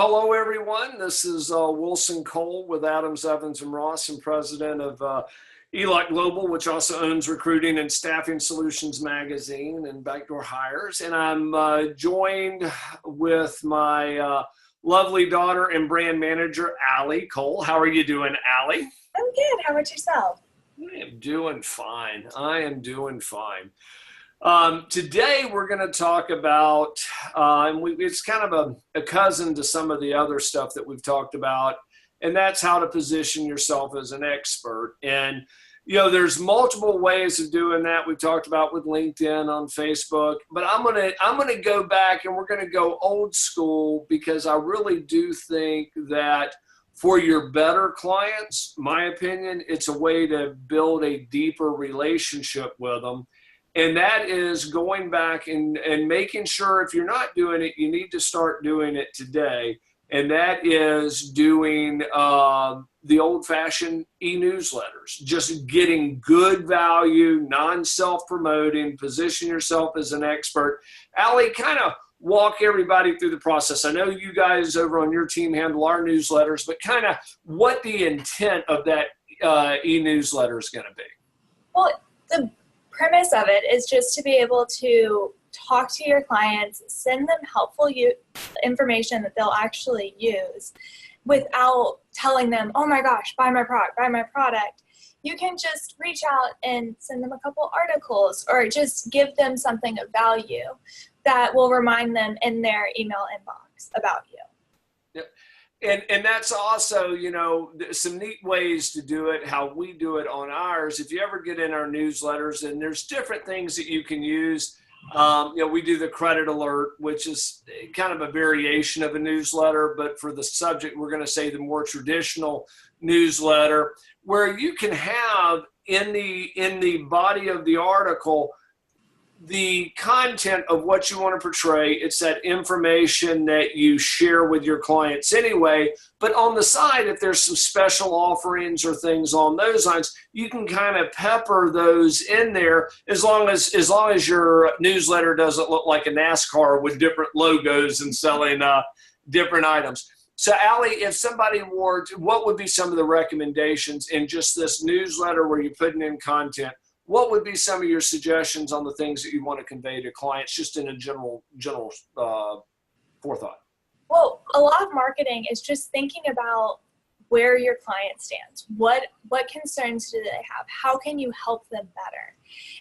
Hello, everyone. This is Wilson Cole with Adams, Evans, and Ross, and president of ELOC Global, which also owns Recruiting and Staffing Solutions Magazine and Backdoor Hires. And I'm joined with my lovely daughter and brand manager, Allie Cole. How are you doing, Allie? I'm good. How about yourself? I am doing fine. Today we're going to talk about, it's kind of a cousin to some of the other stuff that we've talked about, and that's how to position yourself as an expert. And, you know, there's multiple ways of doing that. We've talked about with LinkedIn, on Facebook, but I'm going to go back and we're going to go old school, because I really do think that for your better clients, my opinion, it's a way to build a deeper relationship with them. And that is going back and making sure, if you're not doing it, you need to start doing it today. And that is doing the old-fashioned e-newsletters, just getting good value, non-self-promoting, position yourself as an expert. Allie, kind of walk everybody through the process. I know you guys over on your team handle our newsletters, but kind of what the intent of that e-newsletter is going to be. Well, the premise of it is just to be able to talk to your clients, send them helpful information that they'll actually use without telling them, oh my gosh, buy my product. You can just reach out and send them a couple articles, or just give them something of value that will remind them in their email inbox about you. Yep. And that's also, you know, some neat ways to do it, how we do it on ours. If you ever get in our newsletters, and there's different things that you can use. You know, we do the credit alert, which is kind of a variation of a newsletter, but for the subject, we're going to say the more traditional newsletter, where you can have in the body of the article the content of what you want to portray. It's that information that you share with your clients anyway, but on the side, if there's some special offerings or things on those lines, you can kind of pepper those in there, as long as your newsletter doesn't look like a NASCAR with different logos and selling different items. So Allie, if somebody what would be some of the recommendations in just this newsletter where you're putting in content? What would be some of your suggestions on the things that you want to convey to clients, just in a general forethought? Well, a lot of marketing is just thinking about where your client stands. What concerns do they have? How can you help them better?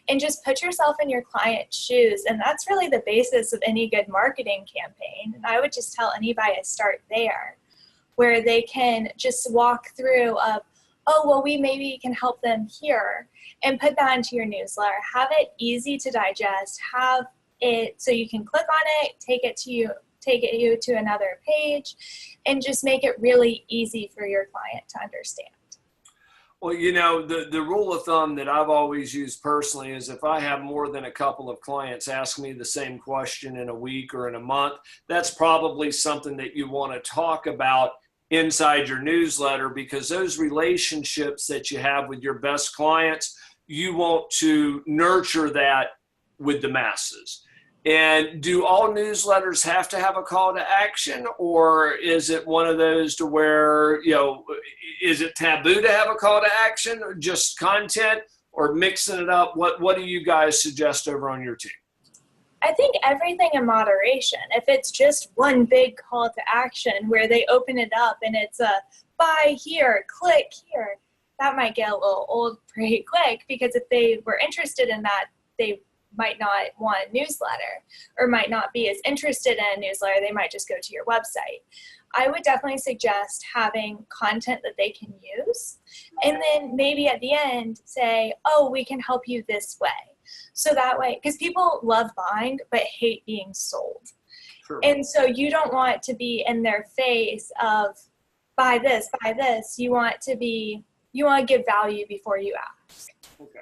And just put yourself in your client's shoes. And that's really the basis of any good marketing campaign. And I would just tell anybody to start there, where they can just walk through oh, well, we maybe can help them here, and put that into your newsletter. Have it easy to digest. Have it so you can click on it, take it you to another page, and just make it really easy for your client to understand. Well, you know, the rule of thumb that I've always used personally is, if I have more than a couple of clients ask me the same question in a week or in a month, that's probably something that you want to talk about inside your newsletter, because those relationships that you have with your best clients, you want to nurture that with the masses. And do all newsletters have to have a call to action, or is it one of those to where, you know, is it taboo to have a call to action, or just content, or mixing it up? What do you guys suggest over on your team? I think everything in moderation. If it's just one big call to action where they open it up and it's a buy here, click here, that might get a little old pretty quick, because if they were interested in that, they might not want a newsletter, or might not be as interested in a newsletter. They might just go to your website. I would definitely suggest having content that they can use, and then maybe at the end say, oh, we can help you this way. So that way, because people love buying but hate being sold. Sure. And so you don't want to be in their face of buy this, buy this. You want to give value before you ask. Okay.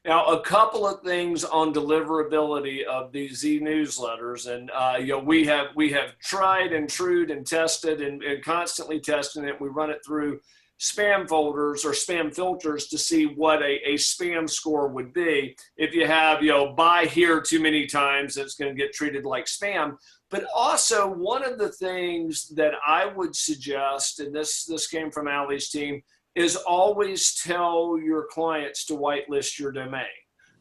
Now, a couple of things on deliverability of these e-newsletters, and you know, we have tried and trued and tested and constantly testing it. We run it through spam folders or spam filters to see what a spam score would be. If you have, you know, buy here too many times, it's going to get treated like spam. But also, one of the things that I would suggest, and this came from Allie's team, is always tell your clients to whitelist your domain.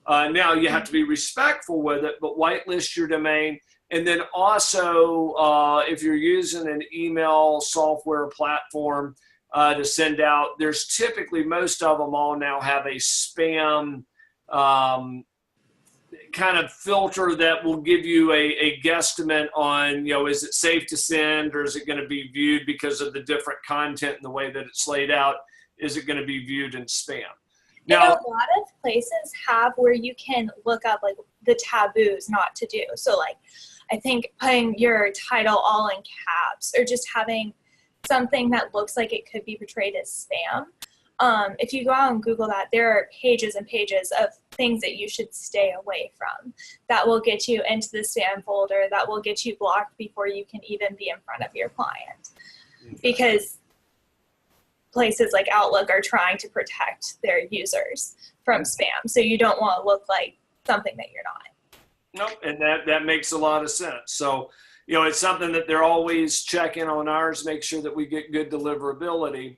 Now, you have to be respectful with it, but whitelist your domain. And then also, if you're using an email software platform to send out, there's typically, most of them all now have a spam kind of filter that will give you a guesstimate on, is it safe to send, or is it going to be viewed because of the different content and the way that it's laid out? Is it going to be viewed in spam? Now, and a lot of places have where you can look up like the taboos not to do. So like, I think putting your title all in caps, or just having something that looks like it could be portrayed as spam. If you go out and Google that, there are pages and pages of things that you should stay away from that will get you into the spam folder, that will get you blocked before you can even be in front of your client. Because places like Outlook are trying to protect their users from spam. So you don't want to look like something that you're not. Nope, and that makes a lot of sense. So, it's something that they're always checking on ours, make sure that we get good deliverability.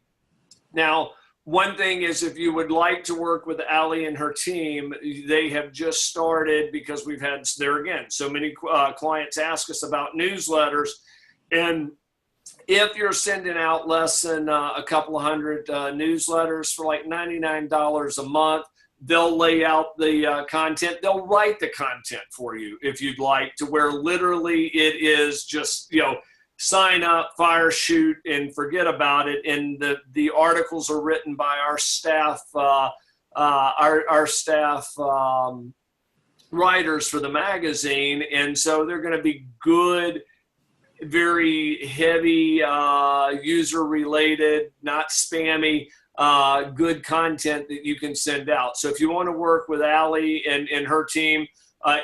Now, one thing is, if you would like to work with Allie and her team, they have just started, because we've had, there again, so many clients ask us about newsletters. And if you're sending out less than a couple of hundred newsletters for like $99 a month, they'll lay out the content. They'll write the content for you if you'd like, to where literally it is just, sign up, fire, shoot, and forget about it. And the articles are written by our staff, our staff writers for the magazine. And so they're going to be good, very heavy, user related, not spammy, good content that you can send out. So if you want to work with Allie and her team,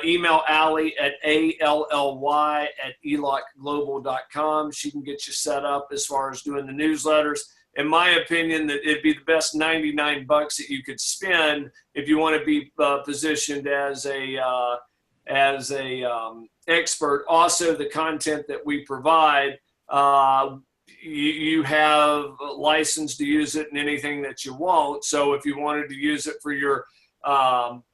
email Allie at ALLY@elocglobal.com. She can get you set up as far as doing the newsletters. In my opinion, that it'd be the best $99 that you could spend if you want to be positioned as a expert. Also, the content that we provide, you have a license to use it in anything that you want. So if you wanted to use it for your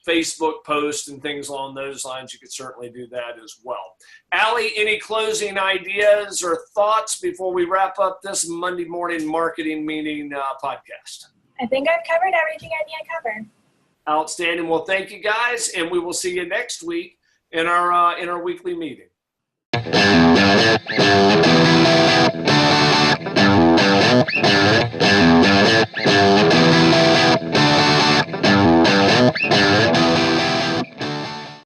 Facebook posts and things along those lines, you could certainly do that as well. Allie, any closing ideas or thoughts before we wrap up this Monday morning marketing meeting podcast? I think I've covered everything I need to cover. Outstanding. Well, thank you guys, and we will see you next week in our weekly meeting.